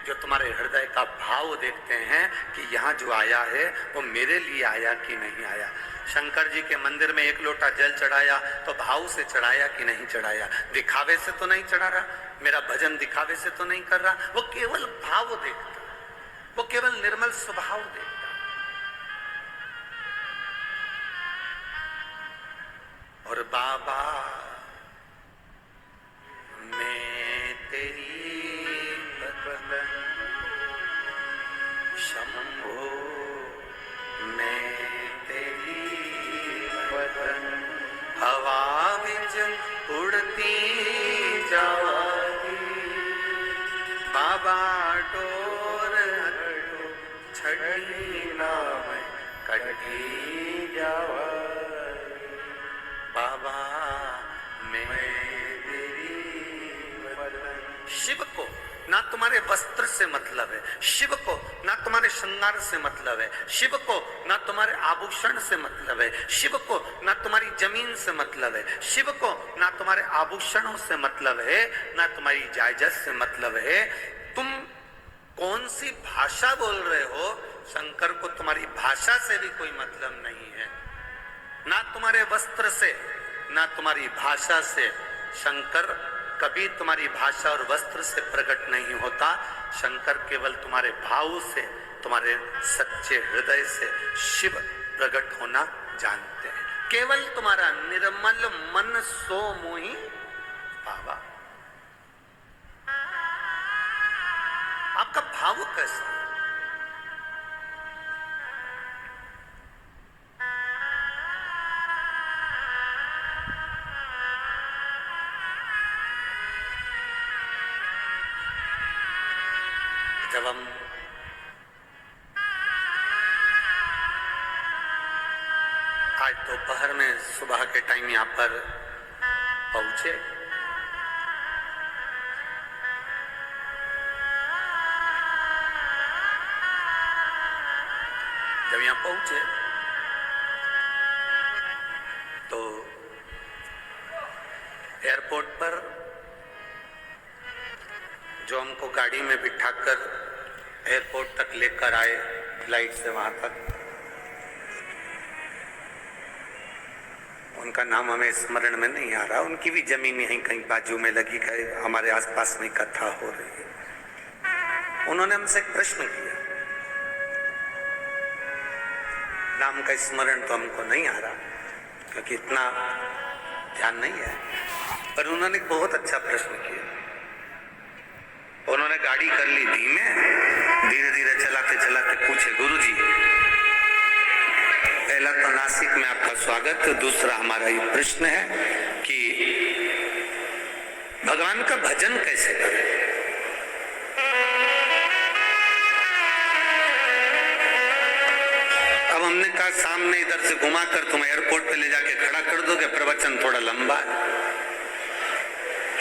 जो तुम्हारे हृदय का भाव देखते हैं कि यहाँ जो आया है वो मेरे लिए आया कि नहीं आया। शंकर जी के मंदिर में एक लोटा जल चढ़ाया तो भाव से चढ़ाया कि नहीं चढ़ाया, दिखावे से तो नहीं चढ़ा रहा, मेरा भजन दिखावे से तो नहीं कर रहा, वो केवल भाव देखता, वो केवल निर्मल स्वभाव देखता। और बाबा मैं तेरी बदन शंभो, मैं तेरी बदन हवा विच उड़ती जावागी, बाबा डोर हटो छड़ी ना मैं कटी जावा, बाबा मैं तेरी बदन। शिव को ना तुम्हारे वस्त्र से मतलब है, शिव को ना तुम्हारे श्रृंगार से मतलब है, शिव को ना तुम्हारे आभूषण से मतलब है, शिव को ना तुम्हारी जमीन से मतलब है, शिव को ना तुम्हारे आभूषणों से मतलब है, ना तुम्हारी जायदाद से मतलब है। तुम कौन सी भाषा बोल रहे हो, शंकर को तुम्हारी भाषा से भी कोई मतलब नहीं है, ना तुम्हारे वस्त्र से ना तुम्हारी भाषा से। शंकर कभी तुम्हारी भाषा और वस्त्र से प्रकट नहीं होता, शंकर केवल तुम्हारे भाव से, तुम्हारे सच्चे हृदय से शिव प्रकट होना जानते हैं। केवल तुम्हारा निर्मल मन सो मोहि पावा। आपका भाव कैसा है? जब हम आज दोपहर में सुबह के टाइम यहाँ पर पहुंचे, जब यहाँ पहुंचे तो एयरपोर्ट पर जो हमको गाड़ी में बिठाकर एयरपोर्ट तक लेकर आए, फ्लाइट से वहां तक, उनका नाम हमें स्मरण में नहीं आ रहा, उनकी भी जमीन यहीं कहीं बाजू में लगी है, हमारे आसपास में कथा हो रही है। उन्होंने हमसे एक प्रश्न किया, नाम का स्मरण तो हमको नहीं आ रहा क्योंकि इतना ध्यान नहीं है, पर उन्होंने बहुत अच्छा प्रश्न किया। उन्होंने गाड़ी कर ली धीमे, धीरे धीरे चलाते चलाते पूछे, गुरुजी पहला तो नासिक में आपका स्वागत, दूसरा हमारा ये प्रश्न है कि भगवान का भजन कैसे करें? अब हमने कहा सामने इधर से घुमाकर तुम एयरपोर्ट पे ले जाके खड़ा कर दोगे, प्रवचन थोड़ा लंबा है,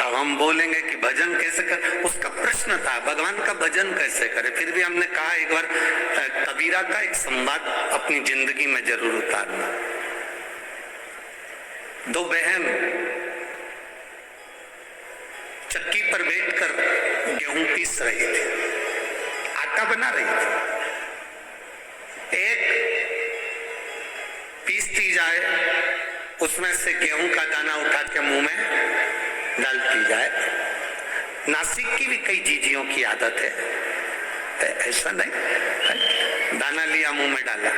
अब हम बोलेंगे कि भजन कैसे कर। उसका प्रश्न था भगवान का भजन कैसे करे। फिर भी हमने कहा एक बार कबीरा का एक संवाद अपनी जिंदगी में जरूर उतारना। दो बहन चक्की पर बैठकर गेहूं पीस रही थी, आटा बना रही थी। एक पीसती जाए, उसमें से गेहूं का दाना उठा के मुंह में डालती जाए। नासिक की भी कई जीजियों की आदत है, ऐसा नहीं, दाना लिया मुंह में डाला।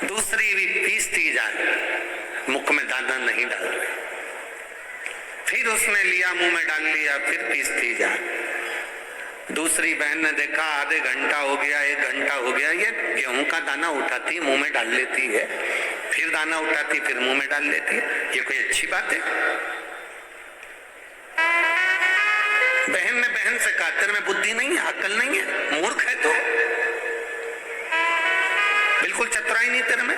दूसरी भी पीसती जाए, मुख में दाना नहीं डाल रही, फिर उसने लिया मुंह में डाल लिया, फिर पीसती जाए। दूसरी बहन ने देखा आधे घंटा हो गया, 1 घंटा हो गया, ये गेहूं का दाना उठाती मुंह में डाल लेती है, फिर दाना उठाती फिर मुंह में डाल लेती है, ये कोई अच्छी बात है? बहन ने बहन से कहा तेरे में बुद्धि नहीं है, अक्ल नहीं है, मूर्ख है तो, बिल्कुल चतुराई नहीं तेरे में,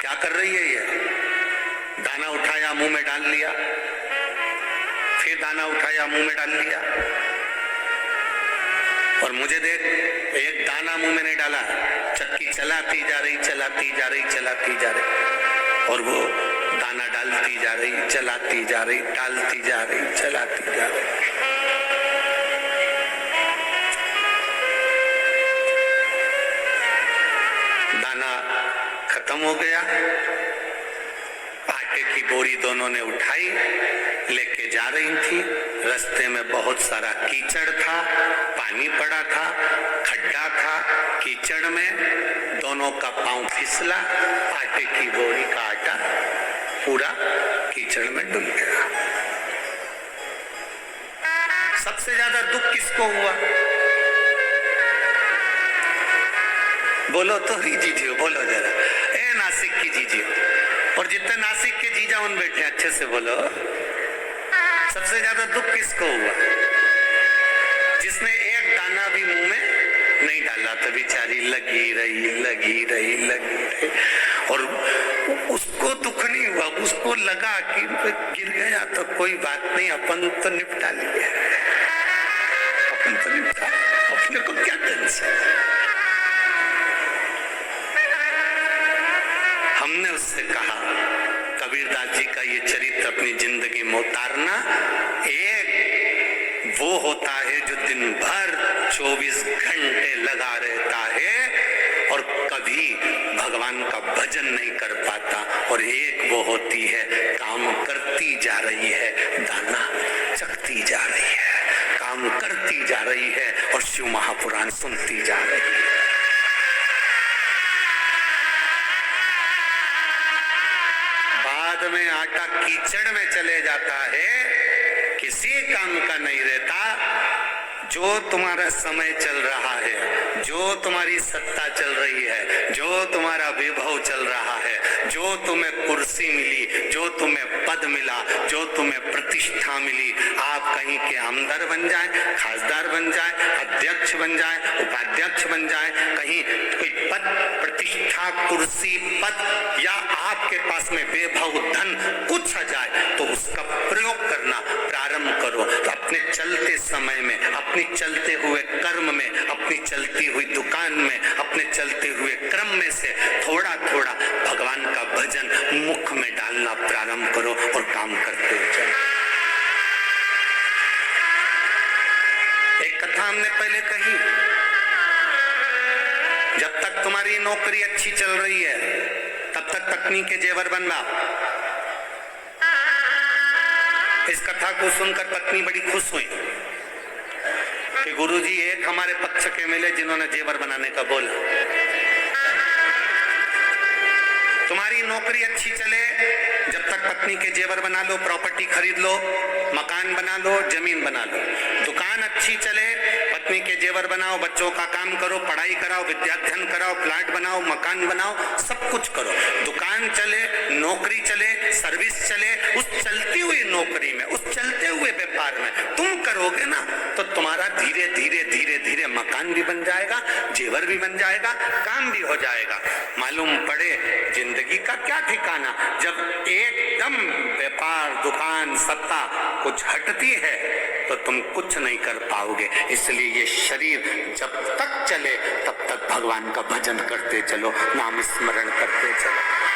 क्या कर रही है ये? दाना उठाया मुंह में डाल लिया, फिर दाना उठाया मुंह में डाल लिया, और मुझे देख एक दाना मुंह में नहीं डाला, चक्की चलाती जा रही, चलाती जा रही, चलाती जा रही, और वो दाना डालती जा रही, चलाती जा रही, डालती जा रही, चलाती जा रही। गया। आटे की बोरी दोनों ने उठाई, लेके जा रही थी। रास्ते में बहुत सारा कीचड़ था, पानी पड़ा था, खड्डा था। कीचड़ में दोनों का पांव फिसला, आटे की बोरी का आटा पूरा कीचड़ में डूब गया। सबसे ज्यादा दुख किसको हुआ? बोलो तो ही जीजियो, बोलो जरा। ए नासिक की जीजियो, और जितने नासिक के जीजा उन बैठे अच्छे से बोलो। सबसे ज्यादा दुख किसको हुआ? जिसने एक दाना भी मुंह में नहीं डाला था, बेचारी लगी रही और उसको दुख नहीं हुआ। उसको लगा कि गिर गया तो कोई बात नहीं, अपन तो निपटा लिए, अपन तो निपटा, अपने को क्या टेंशन। हमने उससे कहा, कबीरदास जी का ये चरित्र अपनी जिंदगी में उतारना। एक वो होता है जो दिन भर 24 घंटे लगा रहता है और कभी भगवान का भजन नहीं कर पाता, और एक वो होती है काम करती जा रही है, दाना चखती जा रही है, काम करती जा रही है और शिव महापुराण सुनती जा रही है। बाद में आटा कीचड़ में चले जाता है, किसी काम का नहीं रहता। जो तुम्हारा समय चल रहा है, जो तुम्हारी सत्ता चल रही है, जो तुम्हारा विभव चल रहा है, जो तुम्हें कुर्सी मिली, जो तुम्हें पद मिला, जो तुम्हें प्रतिष्ठा मिली, आप कहीं के आमदार बन जाए, खासदार बन जाए, अध्यक्ष बन जाए, उपाध्यक्ष बन जाए, कहीं कोई पद प्रतिष्ठा कुर्सी पद या आपके पास में वैभव धन कुछ आ जाए, तो उसका प्रयोग करना प्रारंभ करो। तो अपने चलते समय में, अपने चलते हुए कर्म में, अपनी चलती हुई दुकान में, अपने चलते हुए क्रम में से थोड़ा थोड़ा भगवान का भजन मुख में डालना प्रारंभ करो और काम करते जाओ। एक कथा हमने पहले कही, जब तक तुम्हारी नौकरी अच्छी चल रही है तब तक पत्नी के जेवर बनवाओ। इस कथा को सुनकर पत्नी बड़ी खुश हुई कि गुरुजी एक हमारे पक्ष के मिले जिन्होंने जेवर बनाने का बोला। तुम्हारी नौकरी अच्छी चले जब तक पत्नी के जेवर बना लो, प्रॉपर्टी खरीद लो, मकान बना लो, जमीन बना लो। दुकान अच्छी चले, पत्नी के जेवर बनाओ, बच्चों का काम करो, पढ़ाई कराओ, विद्याध्ययन कराओ, प्लाट बनाओ, मकान बनाओ, सब कुछ करो। दुकान चले, नौकरी चले, सर्विस चले, उस चलती हुई नौकरी में, उस चलते हुए व्यापार में तुम करोगे ना, तो तुम्हारा धीरे धीरे धीरे धीरे मकान भी बन जाएगा, जेवर भी बन जाएगा, काम भी हो जाएगा। मालूम पड़े जिंदगी का क्या ठिकाना, जब एकदम व्यापार, दुकान, सत्ता कुछ हटती है तो तुम कुछ नहीं कर पाओगे। इसलिए ये शरीर जब तक चले तब तक भगवान का भजन करते चलो, नाम स्मरण करते चलो।